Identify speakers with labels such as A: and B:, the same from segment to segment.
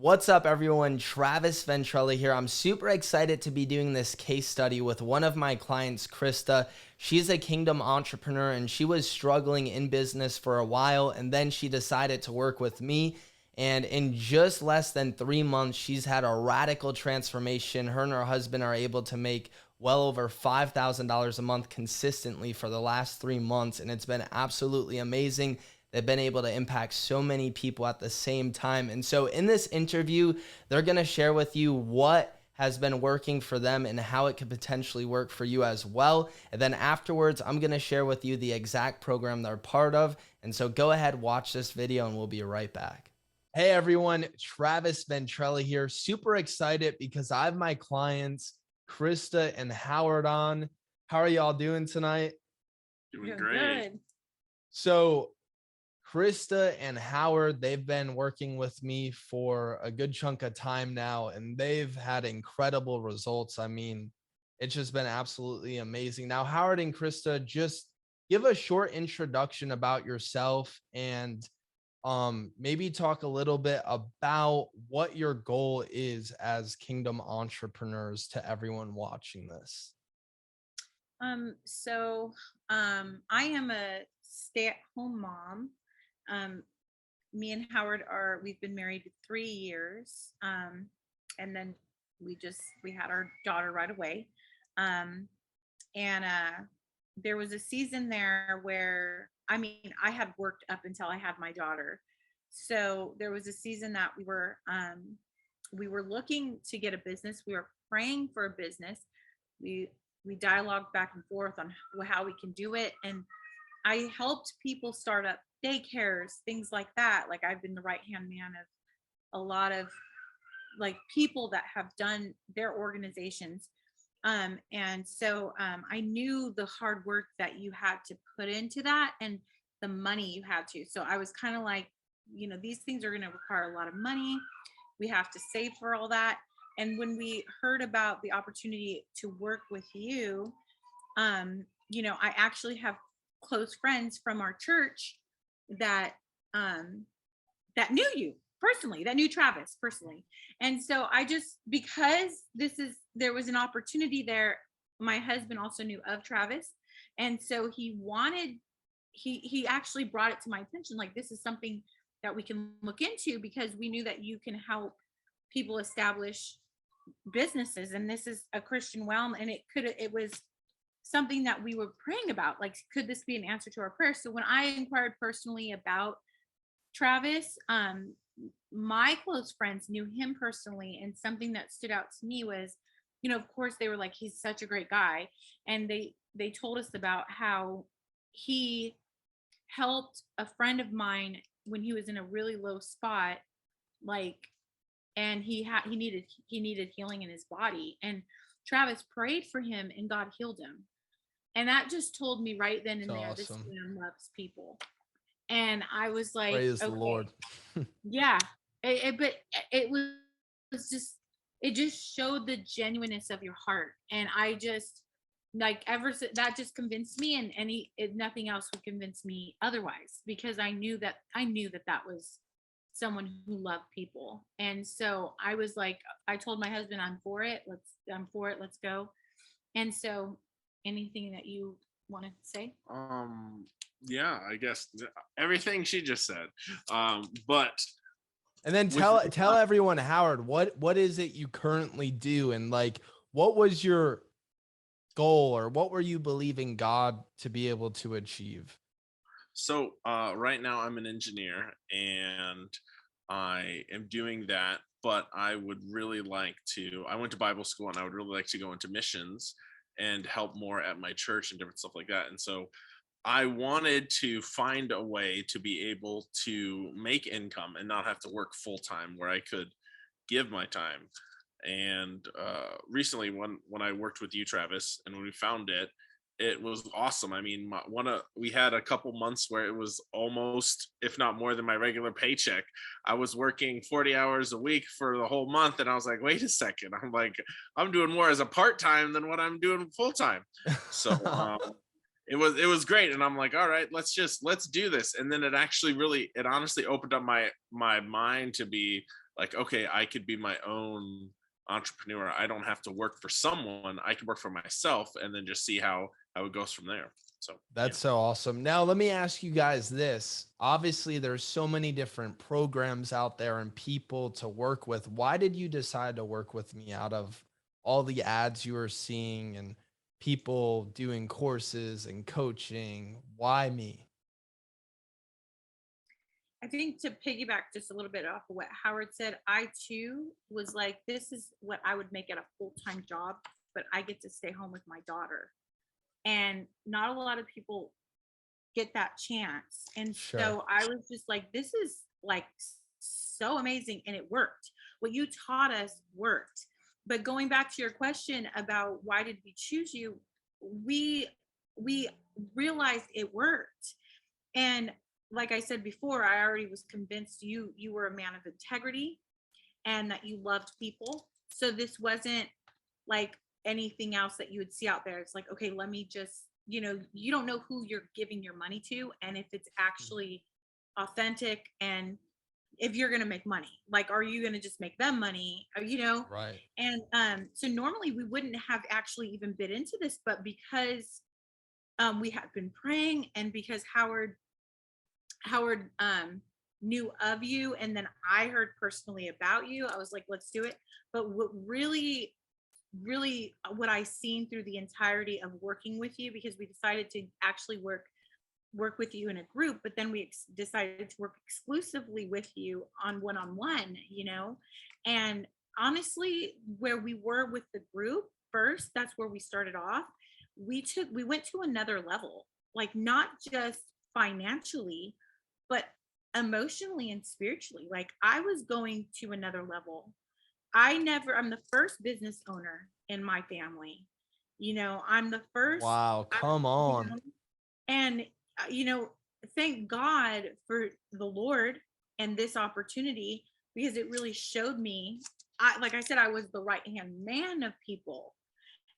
A: What's up, everyone? Travis Ventrella here. I'm super excited to be doing this case study with one of my clients, Krista. She's a kingdom entrepreneur and she was struggling in business for a while, and then she decided to work with me. And in just less than 3 months, she's had a radical transformation. Her and her husband are able to make well over $5,000 a month consistently for the last 3 months, and it's been absolutely amazing. They've been able to impact so many people at the same time. And so in this interview, they're going to share with you what has been working for them and how it could potentially work for you as well. And then afterwards, I'm going to share with you the exact program they're part of. And so go ahead, watch this video, and we'll be right back. Hey everyone, Travis Ventrella here. Super excited because I have my clients, Krista and Howard, on. How are y'all doing tonight?
B: Doing great. Good.
A: So Krista and Howard, they've been working with me for a good chunk of time now, and they've had incredible results. I mean, it's just been absolutely amazing. Now, Howard and Krista, just give a short introduction about yourself and maybe talk a little bit about what your goal is as kingdom entrepreneurs to everyone watching this.
B: I am a stay-at-home mom. Me and Howard we've been married 3 years. And then we had our daughter right away. There was a season there where, I had worked up until I had my daughter. So there was a season that we were looking to get a business. We were praying for a business. We dialogued back and forth on how we can do it. And I helped people start up daycares, things like that. Like, I've been the right-hand man of a lot of people that have done their organizations. I knew the hard work that you had to put into that and the money you had to. So I was kind of like, these things are going to require a lot of money. We have to save for all that. And when we heard about the opportunity to work with you, I actually have close friends from our church that knew you personally, that knew Travis personally. And so because there was an opportunity there, my husband also knew of Travis. And so he actually brought it to my attention. Like, this is something that we can look into, because we knew that you can help people establish businesses. And this is a Christian realm. And it was something that we were praying about. Like, could this be an answer to our prayers? So when I inquired personally about Travis, my close friends knew him personally, and something that stood out to me was, of course, they were like, he's such a great guy. And they told us about how he helped a friend of mine when he was in a really low spot, and he needed healing in his body, and Travis prayed for him and God healed him. And that just told me right then and there, awesome. This man loves people. And I was like,
A: praise the Lord.
B: Yeah. But it just showed the genuineness of your heart. And I just, that just convinced me, and nothing else would convince me otherwise, because I knew that was someone who loved people. And so I was like, I told my husband, I'm for it. Let's go. And so, anything that you want to say?
C: Yeah, I guess everything she just said. But
A: and then tell everyone, Howard, what is it you currently do, and what was your goal, or what were you believing God to be able to achieve?
C: So right now I'm an engineer, and I am doing that, but I would really like to, I went to Bible school, and I would really like to go into missions and help more at my church and different stuff like that. And so I wanted to find a way to be able to make income and not have to work full time, where I could give my time. And recently, when I worked with you, Travis, and when we found it, it was awesome. I mean, we had a couple months where it was almost, if not more than my regular paycheck. I was working 40 hours a week for the whole month, and I was like, wait a second, I'm doing more as a part-time than what I'm doing full-time. So it was great. And I'm like, all right, let's do this. And then it honestly opened up my mind to be, like, okay, I could be my own entrepreneur. I don't have to work for someone. I can work for myself and then just see how it goes from there. So yeah.
A: That's so awesome. Now, let me ask you guys this. Obviously, there's so many different programs out there and people to work with. Why did you decide to work with me out of all the ads you were seeing and people doing courses and coaching? Why me?
B: I think to piggyback just a little bit off of what Howard said, I too was like, this is what I would make at a full-time job, but I get to stay home with my daughter. And not a lot of people get that chance. And
A: Sure.
B: so I was just like, this is like so amazing. And it worked. What you taught us worked. But going back to your question about why did we choose you, we we realized it worked. And like I said before, I already was convinced you were a man of integrity and that you loved people. So this wasn't like anything else that you would see out there. It's like, okay, let me just, you don't know who you're giving your money to and if it's actually authentic and if you're going to make money. Like, are you going to just make them money?
A: Right.
B: And so normally we wouldn't have actually even bid into this, but because we had been praying and because Howard knew of you and then I heard personally about you, I was like, let's do it. But what really what I seen through the entirety of working with you, because we decided to actually work with you in a group, but then we decided to work exclusively with you on one-on-one, and honestly, where we were with the group first, that's where we started off. We went to another level, like not just financially, but emotionally and spiritually. Like I was going to another level. I'm the first business owner in my family. I'm the first,
A: Wow.
B: I,
A: Come
B: you
A: on.
B: know, and, thank God for the Lord and this opportunity because it really showed me, like I said, I was the right hand man of people.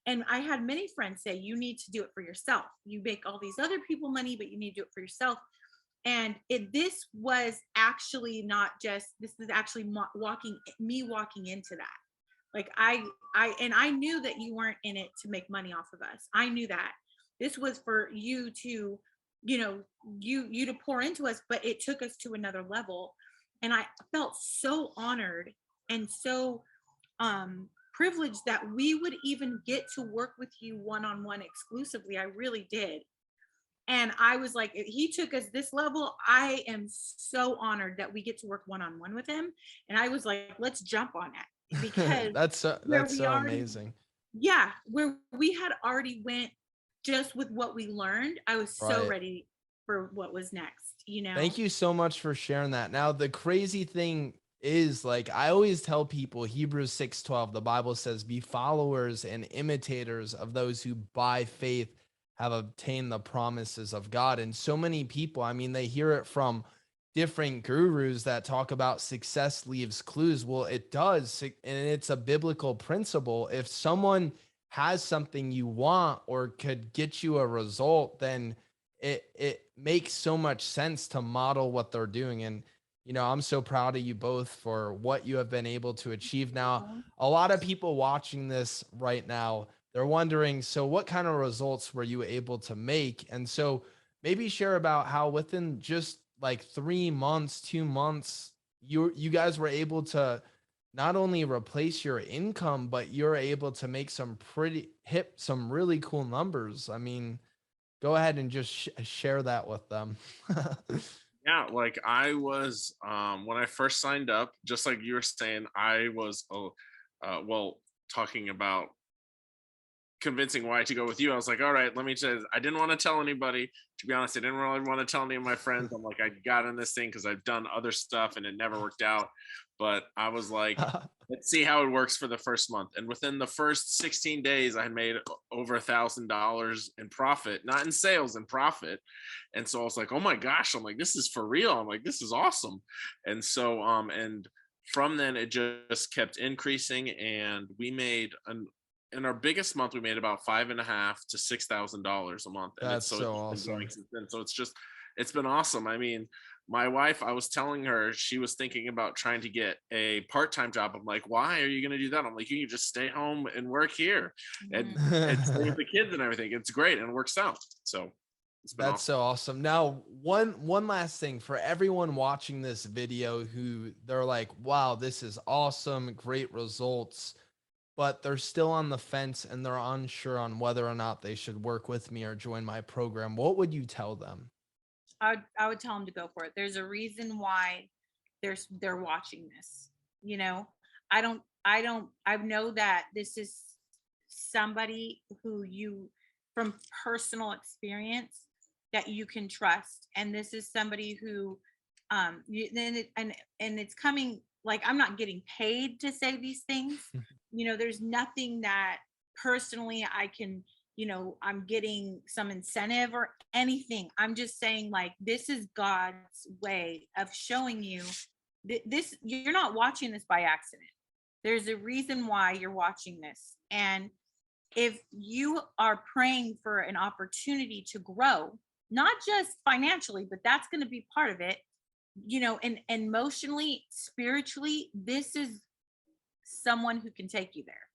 B: And I had many friends say, you need to do it for yourself. You make all these other people money, but you need to do it for yourself. And this was actually not just, this is actually walking into that. Like and I knew that you weren't in it to make money off of us. I knew that this was for you to, you know, you to pour into us, but it took us to another level. And I felt so honored and so privileged that we would even get to work with you one-on-one exclusively. I really did. And I was like, he took us this level. I am so honored that we get to work one-on-one with him. And I was like, let's jump on it because where
A: That's
B: we
A: so
B: already,
A: amazing.
B: yeah, where we had already went just with what we learned, I was so
A: Right.
B: ready for what was next.
A: Thank you so much for sharing that. Now, the crazy thing is, like, I always tell people, Hebrews 6:12, the Bible says, be followers and imitators of those who by faith have obtained the promises of God. And so many people, I mean, they hear it from different gurus that talk about success leaves clues. Well, it does, and it's a biblical principle. If someone has something you want or could get you a result, then it makes so much sense to model what they're doing. And I'm so proud of you both for what you have been able to achieve. Now, a lot of people watching this right now, they're wondering, so what kind of results were you able to make? And so maybe share about how within just like 3 months, 2 months, you guys were able to not only replace your income, but you're able to make some really cool numbers. I mean, go ahead and just share that with them.
C: Yeah, like I was when I first signed up, just like you were saying, I was well, talking about convincing why to go with you. I was like, all right, let me just, I didn't want to tell anybody. To be honest, I didn't really want to tell any of my friends. I'm like, I got in this thing because I've done other stuff and it never worked out. But I was like, let's see how it works for the first month. And within the first 16 days, I had made over $1,000 in profit, not in sales, in profit. And so I was like, oh my gosh, I'm like, this is for real. I'm like, this is awesome. And so, and from then it just kept increasing, and we made in our biggest month we made about $5,500 to $6,000 a month, and
A: That's
C: it's
A: so
C: been growing
A: awesome.
C: since then. So it's been awesome. I mean, my wife, I was telling her she was thinking about trying to get a part-time job. I'm like, why are you going to do that? I'm like, you can just stay home and work here and stay with the kids and everything. It's great and it works out. So it's been
A: That's
C: awesome.
A: so awesome. Now, one last thing for everyone watching this video who they're like, "Wow, this is awesome, great results," but they're still on the fence and they're unsure on whether or not they should work with me or join my program. What would you tell them?
B: I would tell them to go for it. There's a reason why they're watching this. You know, I know that this is somebody who you, from personal experience, that you can trust, and this is somebody who and it's coming, like, I'm not getting paid to say these things. There's nothing that personally I can, I'm getting some incentive or anything. I'm just saying, like, this is God's way of showing you this. You're not watching this by accident. There's a reason why you're watching this. And if you are praying for an opportunity to grow, not just financially, but that's going to be part of it, and emotionally, spiritually, this is someone who can take you there.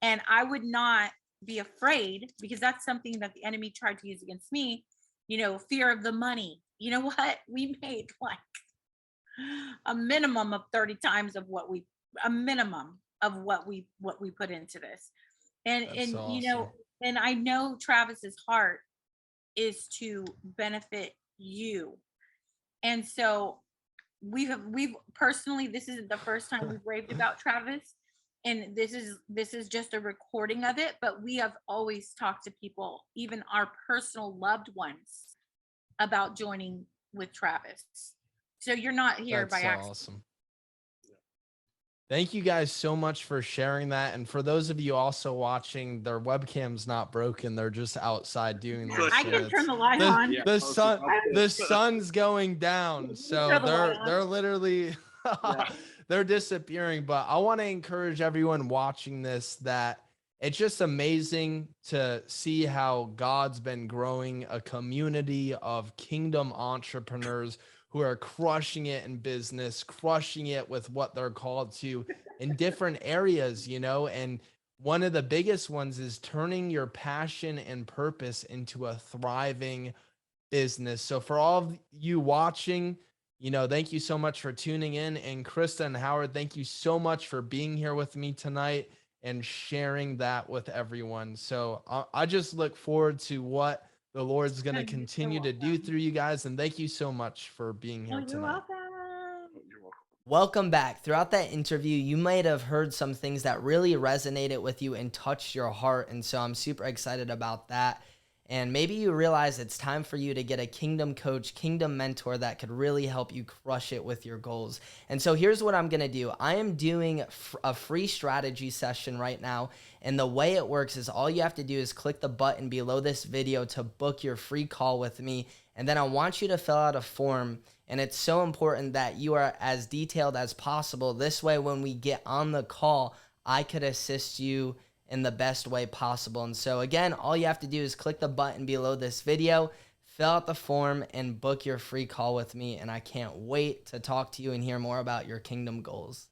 B: And I would not be afraid, because that's something that the enemy tried to use against me, fear of the money. You know what? We made like a minimum of 30 times of a minimum of what we put into this. And
A: That's
B: and
A: so
B: you
A: awesome.
B: know, and I know Travis's heart is to benefit you. And so we've personally, this isn't the first time we've raved about Travis, and this is just a recording of it, but we have always talked to people, even our personal loved ones, about joining with Travis. So you're not here
A: That's
B: by
A: so
B: accident.
A: awesome. Thank you guys so much for sharing that. And for those of you also watching, their webcam's not broken. They're just outside doing this.
B: I
A: And
B: can turn
A: it's
B: the light
A: the
B: on.
C: Yeah,
A: the
C: I was
A: sun
C: about
A: the
C: to.
A: sun's going down.
B: You can
A: So
B: turn the light
A: they're
B: on.
A: literally
C: Yeah.
A: they're disappearing. But I want to encourage everyone watching this that it's just amazing to see how God's been growing a community of kingdom entrepreneurs who are crushing it in business, crushing it with what they're called to in different areas, and one of the biggest ones is turning your passion and purpose into a thriving business. So for all of you watching, thank you so much for tuning in. And Krista and Howard, thank you so much for being here with me tonight and sharing that with everyone. So I just look forward to what the Lord's going to
B: You're so
A: continue to do
B: welcome.
A: through you guys. And thank you so much for being
B: Oh,
A: here
B: you're
A: tonight.
B: welcome.
C: You're welcome.
A: Welcome back. Throughout that interview, you might have heard some things that really resonated with you and touched your heart. And so I'm super excited about that. And maybe you realize it's time for you to get a kingdom coach, kingdom mentor that could really help you crush it with your goals. And so here's what I'm going to do. I am doing a free strategy session right now. And the way it works is all you have to do is click the button below this video to book your free call with me. And then I want you to fill out a form. And it's so important that you are as detailed as possible. This way, when we get on the call, I could assist you in the best way possible. And so again, all you have to do is click the button below this video, fill out the form, and book your free call with me. And I can't wait to talk to you and hear more about your kingdom goals.